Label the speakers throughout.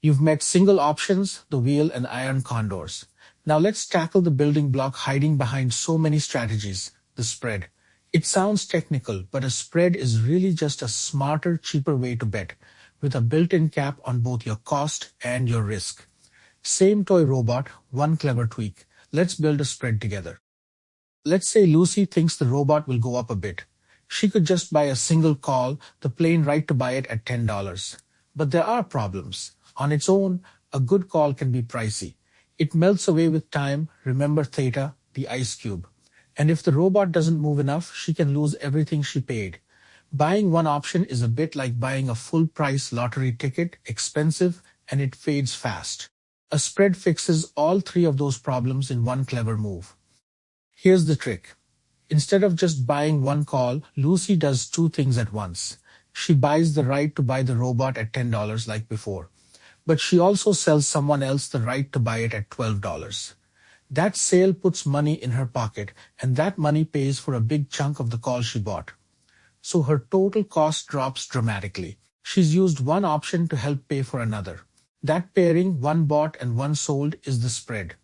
Speaker 1: You've met single options, the wheel, and iron condors. Now let's tackle the building block hiding behind so many strategies, the spread. It sounds technical, but a spread is really just a smarter, cheaper way to bet, with a built-in cap on both your cost and your risk. Same toy robot, one clever tweak. Let's build a spread together. Let's say Lucy thinks the robot will go up a bit. She could just buy a single call, the plain right to buy it at $10. But there are problems. On its own, a good call can be pricey. It melts away with time, remember theta, the ice cube. And if the robot doesn't move enough, she can lose everything she paid. Buying one option is a bit like buying a full-price lottery ticket, expensive, and it fades fast. A spread fixes all three of those problems in one clever move. Here's the trick. Instead of just buying one call, Lucy does two things at once. She buys the right to buy the robot at $10 like before. But she also sells someone else the right to buy it at $12. That sale puts money in her pocket, and that money pays for a big chunk of the call she bought. So her total cost drops dramatically. She's used one option to help pay for another. That pairing, one bought and one sold, is the spread.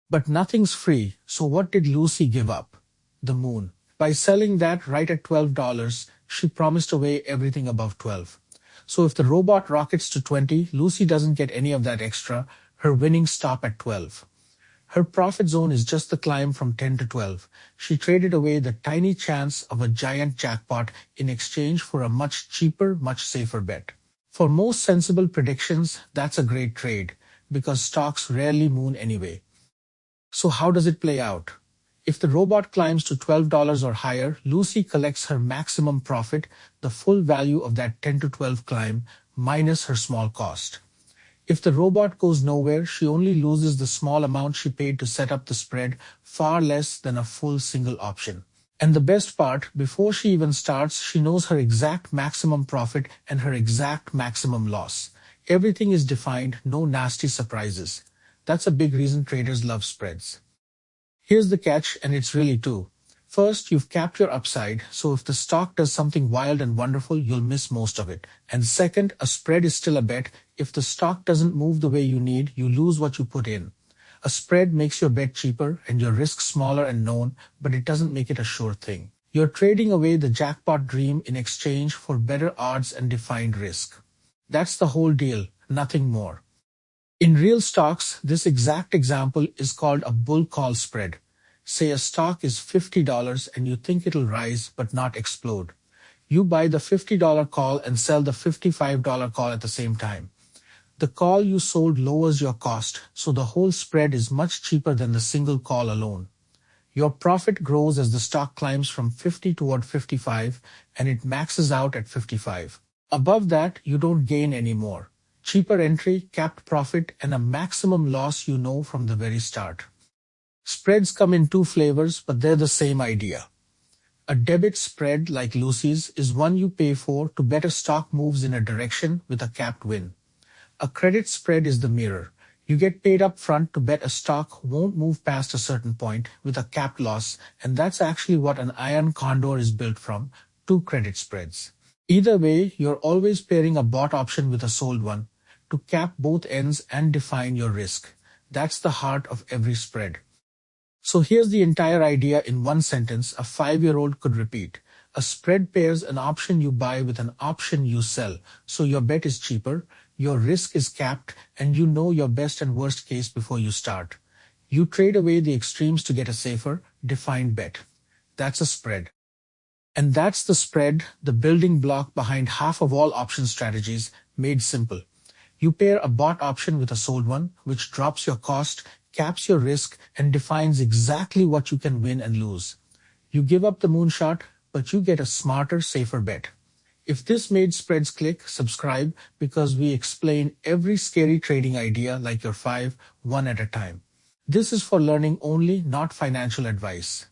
Speaker 1: But nothing's free, so what did Lucy give up? The moon. By selling that right at $12, she promised away everything above 12. So if the robot rockets to 20, Lucy doesn't get any of that extra. Her winnings stop at 12. Her profit zone is just the climb from 10 to 12. She traded away the tiny chance of a giant jackpot in exchange for a much cheaper, much safer bet. For most sensible predictions, that's a great trade, because stocks rarely moon anyway. So how does it play out? If the robot climbs to $12 or higher, Lucy collects her maximum profit, the full value of that 10 to 12 climb, minus her small cost. If the robot goes nowhere, she only loses the small amount she paid to set up the spread, far less than a full single option. And the best part, before she even starts, she knows her exact maximum profit and her exact maximum loss. Everything is defined, no nasty surprises. That's a big reason traders love spreads. Here's the catch, and it's really two. First, you've capped your upside, so if the stock does something wild and wonderful, you'll miss most of it. And second, a spread is still a bet. If the stock doesn't move the way you need, you lose what you put in. A spread makes your bet cheaper and your risk smaller and known, but it doesn't make it a sure thing. You're trading away the jackpot dream in exchange for better odds and defined risk. That's the whole deal, nothing more. In real stocks, this exact example is called a bull call spread. Say a stock is $50 and you think it'll rise but not explode. You buy the $50 call and sell the $55 call at the same time. The call you sold lowers your cost, so the whole spread is much cheaper than the single call alone. Your profit grows as the stock climbs from 50 toward 55 and it maxes out at 55. Above that, you don't gain any more. Cheaper entry, capped profit, and a maximum loss you know from the very start. Spreads come in two flavors, but they're the same idea. A debit spread, like Lucy's, is one you pay for to bet a stock moves in a direction with a capped win. A credit spread is the mirror. You get paid up front to bet a stock won't move past a certain point with a capped loss, and that's actually what an iron condor is built from, two credit spreads. Either way, you're always pairing a bought option with a sold one to cap both ends and define your risk. That's the heart of every spread. So here's the entire idea in one sentence a 5-year-old could repeat. A spread pairs an option you buy with an option you sell, so your bet is cheaper, your risk is capped, and you know your best and worst case before you start. You trade away the extremes to get a safer, defined bet. That's a spread. And that's the spread, the building block behind half of all option strategies, made simple. You pair a bought option with a sold one, which drops your cost, caps your risk, and defines exactly what you can win and lose. You give up the moonshot, but you get a smarter, safer bet. If this made spreads click, subscribe, because we explain every scary trading idea like your 5, one at a time. This is for learning only, not financial advice.